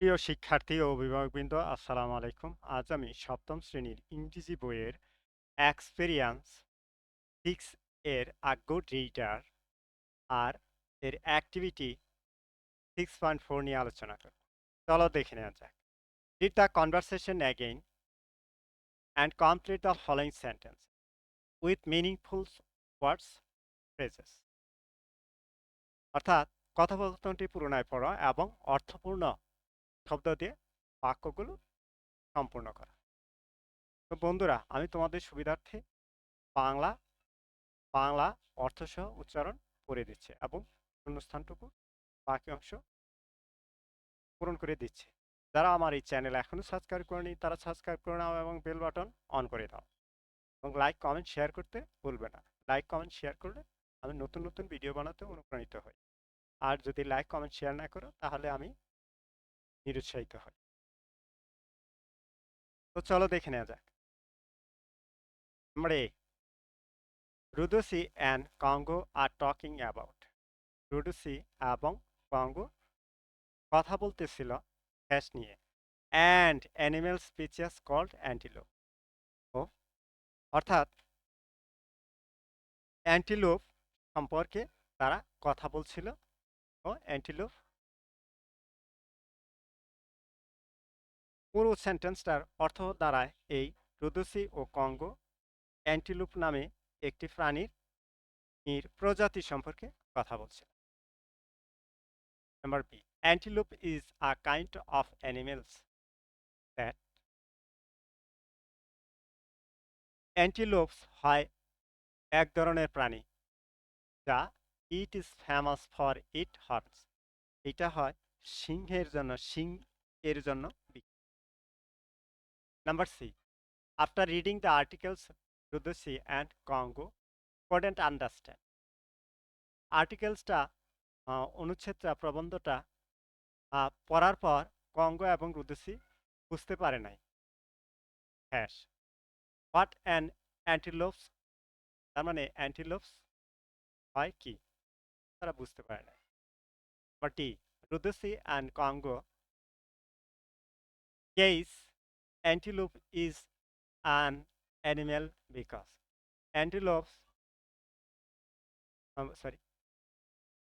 প্রিয় শিক্ষার্থী ও অভিভাবকবৃন্দ, আসসালামু আলাইকুম। আজ আমি সপ্তম শ্রেণীর ইংরেজি বইয়ের এক্সপেরিয়েন্স 6 এর আ গুড রিডার আর এর অ্যাক্টিভিটি 6.4 নিয়ে আলোচনা করব। চলো দেখে নেওয়া যাক। Read the conversation again and complete the following sentence with meaningful words phrases. অর্থাৎ কথোপকথনটি পুনরায় পড়া এবং অর্থপূর্ণ শব্দ দিয়ে বাক্যগুলো সম্পূর্ণ করা। তো বন্ধুরা, আমি তোমাদের সুবিধার্থে বাংলা বাংলা অর্থসহ উচ্চারণ করে দিচ্ছে এবং শূন্যস্থানটুকু বাকি অংশ পূরণ করে দিচ্ছে। যারা আমার এই চ্যানেল এখনো সাবস্ক্রাইব করেনি তারা সাবস্ক্রাইব করে নাও এবং বেল বাটন অন করে দাও এবং লাইক কমেন্ট শেয়ার করতে ভুলবে না। লাইক কমেন্ট শেয়ার করলে আমি নতুন নতুন ভিডিও বানাতে অনুপ্রাণিত হই। আর যদি লাইক কমেন্ট শেয়ার না করো তাহলে আমি নিরুৎসাহিত হই। তো চলো দেখে নেওয়া যাক। আমরা Rudusi and Kongo are talking about. Rudusi এবং কঙ্গো কথা বলতেছিল হ্যাশ নিয়ে and animal species called antelope. ও অর্থাৎ অ্যান্টিলোপ সম্পর্কে তারা কথা বলছিল। ও অ্যান্টিলোপ পুরো সেন্টেন্সটার অর্থ দাঁড়ায় এই: রুদুসি ও কঙ্গো অ্যান্টিলোপ নামে একটি প্রাণীর প্রজাতি সম্পর্কে কথা বলছিল। Number B, antelope is a kind of animals that. Antelopes হয় এক ধরনের প্রাণী যা it is famous for it horns. এটা হয় সিংহের জন্য, সিং এর জন্য বিখ্যাত। Number C, after reading the articles Rudusi and Kongo couldn't understand. আর্টিকেলসটা অনুচ্ছেদটা প্রবন্ধটা পড়ার পর কঙ্গো এবং রুদুসি বুঝতে পারে নাই। হ্যাশ হোয়াট অ্যান অ্যান্টিলোপস, তার মানে অ্যান্টিলোপস হয় কি, তারা বুঝতে পারে নাই। But D, Rudusi and Kongo guess antelope is an animal because antelopes, sorry,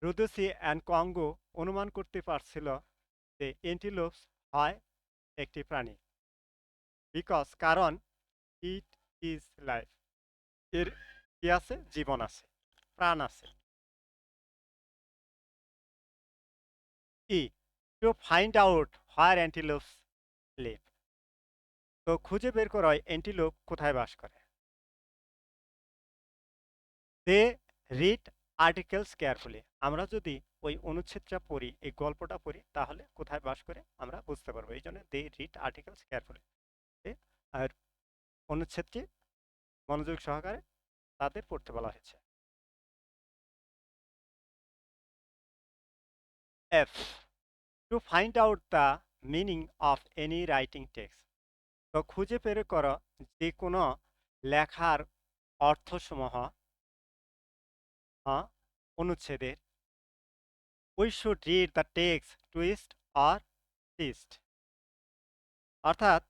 Rudusi and Kongo অনুমান করতে পারছিল যে এন্টিলোপস হয় একটি প্রাণী, বিকজ কারণ ইট ইজ লাইফ, এর কি আছে, জীবন আছে, প্রাণ আছে। E, to find out where antelopes live. তো খুঁজে বের করা হয় অ্যান্টিলোপ কোথায় বাস করে। They read articles carefully. আমরা যদি ওই অনুচ্ছেদটা পড়ি, এই গল্পটা পড়ি, তাহলে কোথায় বাস করে আমরা বুঝতে পারবো। এই জন্য দে রিড আর্টিকেলস কেয়ারফুলি, আর অনুচ্ছেদটি মনোযোগ সহকারে তাদের পড়তে বলা হয়েছে। F, to find out the meaning of any writing text. তো খুঁজে বের করো যে কোনো লেখার অর্থসমূহ অনুচ্ছেদের। We should read the text twist or twist. অর্থাৎ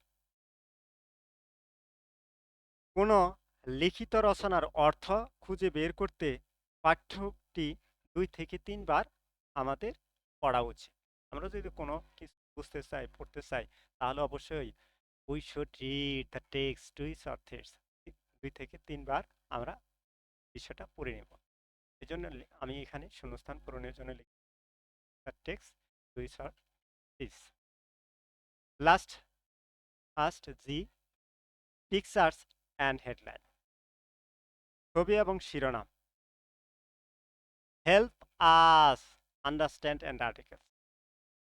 কোনো লিখিত রচনার অর্থ খুঁজে বের করতে পাঠ্যটি 2 থেকে 3 বার আমাদের পড়া উচিত। আমরা যদি কোনো কিছু বুঝতে চাই, পড়তে চাই, তাহলে অবশ্যই we should read the text twist or twist 2 থেকে 3 বার আমরা বিষয়টা পড়ে নেব। এই জন্য আমি এখানে শূন্যস্থান পূরণের জন্য লিখি the text twist or twist. Last G, pictures and headline. ছবি এবং শিরোনাম। Help us understand and articles.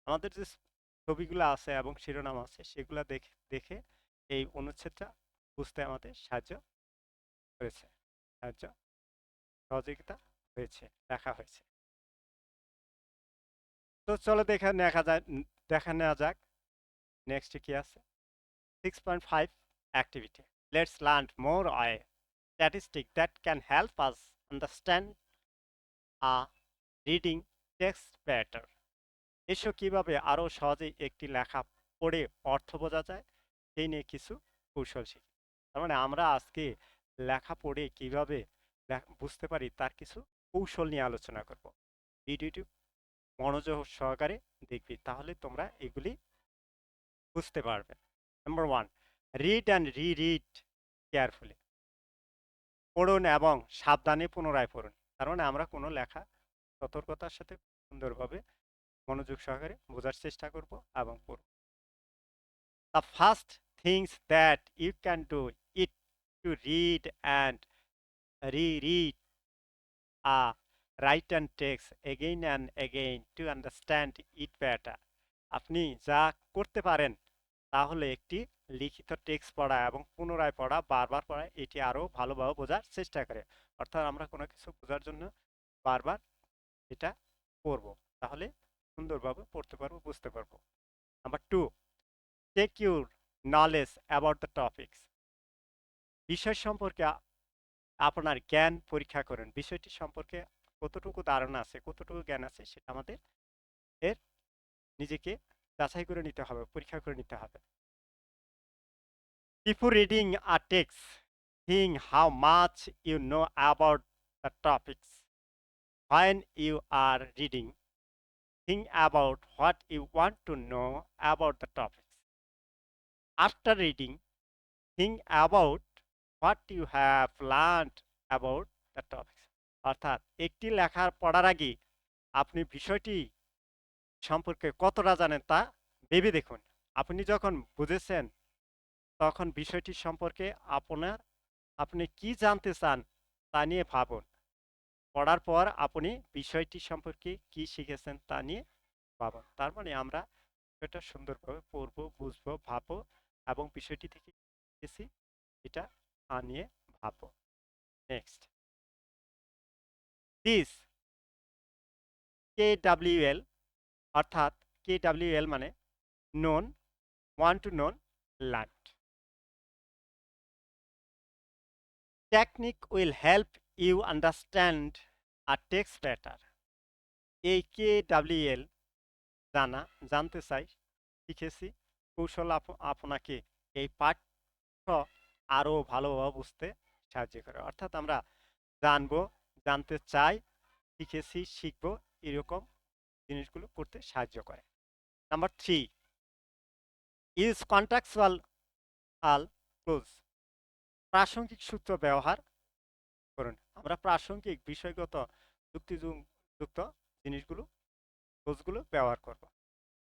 আমাদের যে ছবিগুলো আছে এবং শিরোনাম আছে সেগুলো দেখে দেখে এই অনুচ্ছেদটা বুঝতে আমাদের সাহায্য করেছে, সাহায্য সহযোগিতা হয়েছে, দেখা হয়েছে। তো চলো দেখা নেওয়া যাক নেক্সট কি আছে। 6.5 activity, let's learn more statistic that can help us understand a reading text better. এসো কিভাবে আরো সহজে একটি লেখা পড়ে অর্থ বোঝা যায় সেই নিয়ে কিছু কৌশল শিখি। তার মানে আমরা আজকে লেখা পড়ে কিভাবে বুঝতে পারি তার কিছু কৌশল নিয়ে আলোচনা করব। ভিডিওটি মনোযোগ সহকারে দেখবি, তাহলে তোমরা এগুলি বুঝতে পারবে। Number one, read and read carefully. পড়ুন এবং সাবধানে পুনরায় পড়ুন। তার মানে আমরা কোনো লেখা সতর্কতার সাথে সুন্দরভাবে মনোযোগ সহকারে বোঝার চেষ্টা করব এবং পড়ব। The first things that you can do is to read and reread a written text again and again to understand it better. আপনি যা করতে পারেন তাহলে একটি লিখিত টেক্সট পড়া এবং পুনরায় পড়া, বারবার পড়া, এটি আরো ভালোভাবে বোঝার চেষ্টা করে। অর্থাৎ আমরা কোনো কিছু বোঝার জন্য বারবার এটা পড়ব, তাহলে সুন্দরভাবে পড়তে পারবো, বুঝতে পারবো। Number two, check your knowledge about the topics. বিষয় সম্পর্কে আপনার জ্ঞান পরীক্ষা করুন। বিষয়টি সম্পর্কে কতটুকু ধারণা আছে, কতটুকু জ্ঞান আছে, সেটা আমাদের এর নিজেকে যাচাই করে নিতে হবে, পরীক্ষা করে নিতে হবে। Before reading a text, think how much you know about the topics. When you are reading, think about what you want to know about the topics. After reading, think about what you have learned about the topics. অর্থাৎ একটি লেখার পড়ার আগে আপনি বিষয়টি সম্পর্কে কতটা জানেন তা ভেবে দেখুন। আপনি যখন বুঝেছেন তখন বিষয়টি সম্পর্কে আপনি কি জানতে চান তা নিয়ে ভাবুন। পড়ার পর আপনি বিষয়টি সম্পর্কে কি শিখেছেন তা নিয়ে ভাবুন। তার মানে আমরা বিষয়টা সুন্দরভাবে পড়বো, বুঝবো, ভাববো এবং বিষয়টি থেকে কি শিখেছি এটা নিয়ে ভাববো। নেক্সট, দিস KWL, অর্থাৎ KWL মানে known, want to know, learned. Technique will help you understand a text better. এই KWL জানা, জানতে চাই, শিখেছি, কৌশল আপনাকে এই পাঠ্য আরো ভালোভাবে বুঝতে সাহায্য করে। অর্থাৎ আমরা জানবো, জানতে চাই, শিখেছি, শিখবো, এরকম জিনিসগুলো করতে সাহায্য করে। Number three, use contextual clues. প্রাসঙ্গিক সূত্র ব্যবহার করুন। আমরা প্রাসঙ্গিক বিষয়গত যুক্তিযুক্ত জিনিসগুলো, ক্লোজগুলো ব্যবহার করব।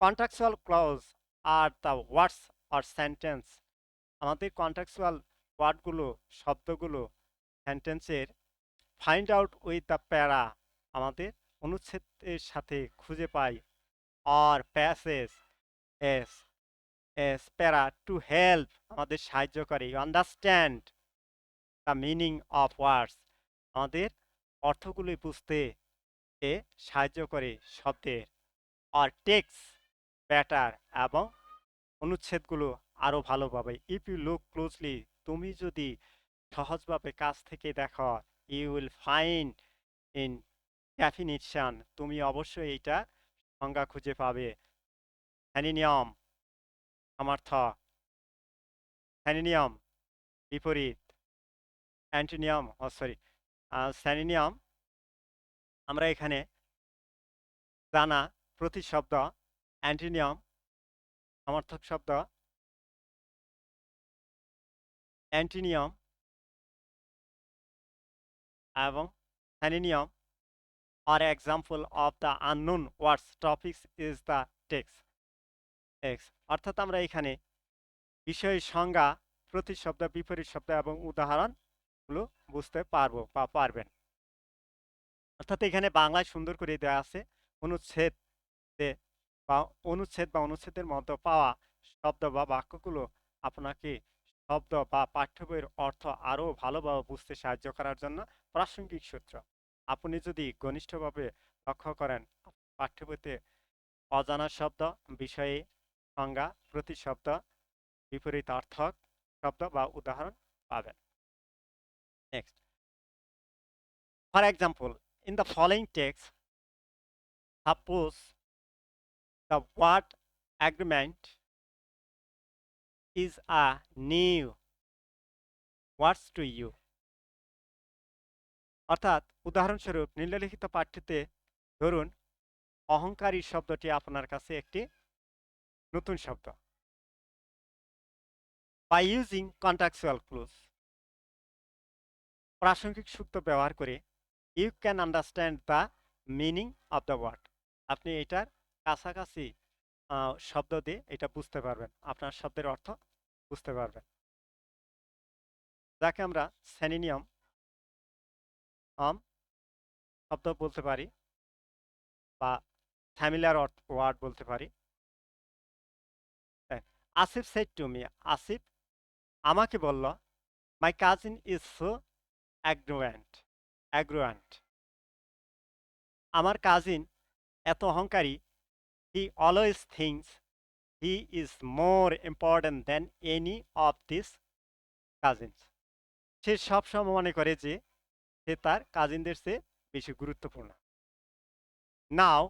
Contractual clause are the words or sentence. আমাদের কন্ট্রাকচুয়াল ওয়ার্ডগুলো, শব্দগুলো সেন্টেন্সের ফাইন্ড আউট উইথ দ্য প্যারা, আমাদের অনুচ্ছেদের সাথে খুঁজে পাই। Or passage S S para to help, আমাদের সাহায্য করে। You understand the meaning of words, আমাদের অর্থগুলি বুঝতে এ সাহায্য করে শব্দের। আর টেক্স ব্যাটার, এবং অনুচ্ছেদগুলো আরো ভালোভাবে। ইফ ইউ লুক ক্লোজলি, তুমি যদি সহজভাবে কাছ থেকে দেখো, you will find in definition, তুমি অবশ্যই এটা সংজ্ঞা খুঁজে পাবে। অ্যান্টোনিম সমার্থক, অ্যান্টোনিম বিপরীত, অ্যান্টোনিম সরি সিনোনিম আমরা এখানে জানা প্রতিশব্দ, অ্যান্টোনিম সমার্থক শব্দ, অ্যান্টোনিম এবং সিনোনিম আর example of the unknown words topics is the text X. অর্থাৎ আমরা এখানে বিষয়ের সংজ্ঞা, প্রতিশব্দ, বিপরীত শব্দ এবং উদাহরণগুলো বুঝতে পারবো বা পারবেন। অর্থাৎ এখানে বাংলায় সুন্দর করে দেওয়া আছে অনুচ্ছেদে বা অনুচ্ছেদের মধ্যে পাওয়া শব্দ বা বাক্যগুলো আপনাকে শব্দ বা পাঠ্য বইয়ের অর্থ আরো ভালোভাবে বুঝতে সাহায্য করার জন্য প্রাসঙ্গিক সূত্র। আপনি যদি ঘনিষ্ঠভাবে লক্ষ্য করেন, পাঠ্য বইতে অজানা শব্দ, বিষয়ে সংজ্ঞা, প্রতিশব্দ, বিপরীত অর্থক শব্দ বা উদাহরণ পাবেন। Next, for example, in the following text, suppose The word agreement is a new words to you. অর্থাৎ উদাহরণস্বরূপ নিম্নলিখিত পাঠ্যতে ধরুন অহংকারী শব্দটি আপনার কাছে একটি নতুন শব্দ। By using contextual clues, প্রাসঙ্গিক সূক্ত ব্যবহার করে you can understand the meaning of the word. আপনি এটার কাছাকাছি শব্দ দিয়ে এটা বুঝতে পারবেন, আপনার শব্দের অর্থ বুঝতে পারবেন, যাকে আমরা সিনোনিম শব্দ বলতে পারি বা ফ্যামিলিয়ার ওয়ার্ড বলতে পারি। Asif said to me, Asif আমাকে বলল, my cousin is so arrogant, আমার কাজিন এত অহংকারী, he always thinks he is more important than any of this cousins, সে সবসময় মনে করে যে সে তার কাজিনদের চেয়ে বেশি গুরুত্বপূর্ণ। Now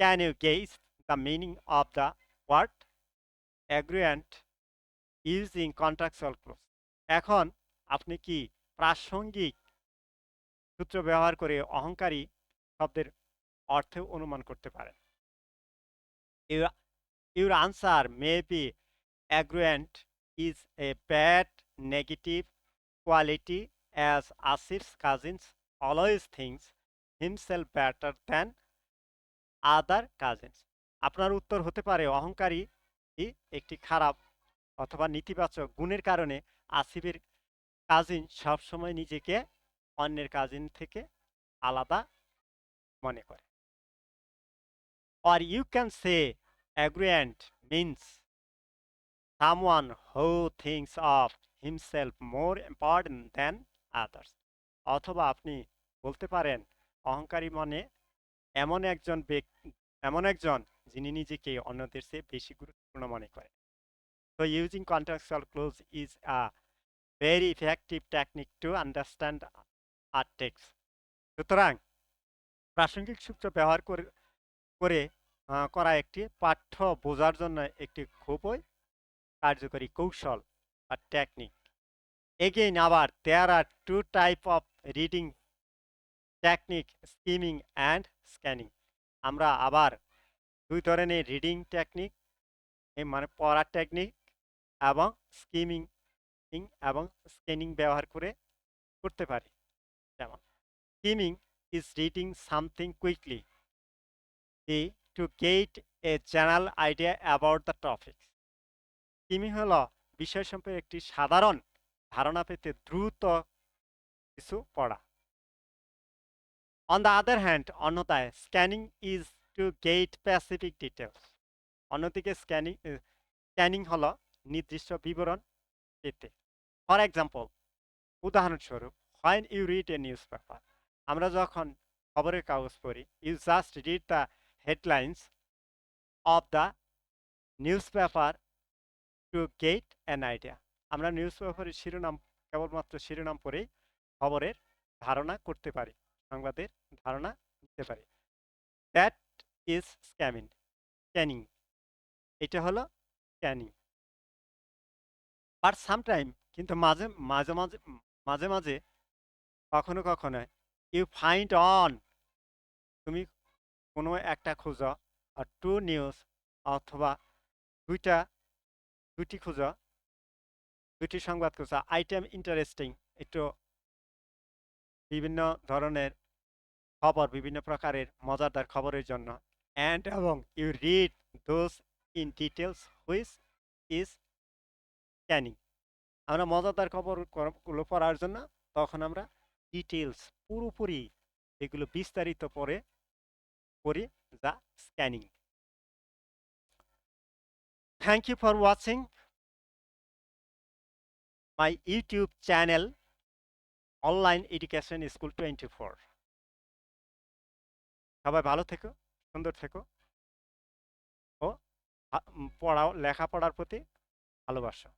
can you guess the meaning of the word arrogant using contextual clues? এখন আপনি কি প্রাসঙ্গিক সূত্র ব্যবহার করে অহংকারী শব্দের অর্থ অনুমান করতে পারেন? Your answer may be agreement is a bad negative quality as Asif's cousins always thinks himself better than other cousins. আপনার উত্তর হতে পারে অহংকারী একটি খারাপ অথবা নেতিবাচক গুণের কারণে আসিফের কাজিন সবসময় নিজেকে অন্যের কাজিন থেকে আলাদা মনে করে। Or you can say agreement means someone who thinks of himself more important than others. অথবা আপনি বলতে পারেন অহংকারী মানে এমন একজন যিনি নিজেকে অন্যদের চেয়ে বেশি গুরুত্বপূর্ণ মনে করে। So using contextual clues is a very effective technique to understand a text. সুতরাং প্রাসঙ্গিক সূত্র ব্যবহার করে করা একটি পাঠ্য বোঝার জন্য একটি খুবই কার্যকরী কৌশল বা টেকনিক। এগেইন আবার there are two type of reading technique, skimming and scanning. আমরা আবার দুই ধরনের রিডিং টেকনিক মানে পড়ার টেকনিক এবং স্কিমিং এবং স্ক্যানিং ব্যবহার করতে পারি। যেমন skimming is reading something quickly to get a general idea about the topic. Skimming হলো বিষয় সম্পর্কে একটি সাধারণ ধারণা পেতে দ্রুত কিছু পড়া। On the other hand, অন্যথায় scanning is to get specific details. অন্যদিকে স্ক্যানিং হলো নির্দিষ্ট বিবরণ পেতে। ফর এক্সাম্পল, উদাহরণস্বরূপ, when you read a newspaper, আমরা যখন খবরের কাগজ পড়ি, you just read the headlines of the newspaper to get an idea. আমরা নিউজপেপারের শিরোনাম কেবলমাত্র শিরোনাম পড়েই খবরের ধারণা করতে পারি, সংবাদের ধারণা নিতে পারি। That is scanning. এটা হলো স্ক্যানিং। বাট সামটাইম, কিন্তু মাঝে মাঝে কখনো কখনো ইউ ফাইন্ড অন, তুমি কোনো একটা খোঁজো, আর টু নিউজ অথবা দুটি খোঁজো, দুটি সংবাদ খোঁজো, আইটেম ইন্টারেস্টিং, একটু বিভিন্ন ধরনের খবর, বিভিন্ন প্রকারের মজাদার খবরের জন্য, অ্যান্ড এবং you read those in details which is scanning. আমরা মজাদার খবরগুলো পড়ার জন্য তখন আমরা ডিটেলস পুরোপুরি এগুলো বিস্তারিত পড়ি, যা scanning. Thank you for watching my YouTube channel Online Education School 24। সবাই ভালো থেকো, সুন্দর থেকো ও লেখাপড়ার প্রতি ভালোবাসো।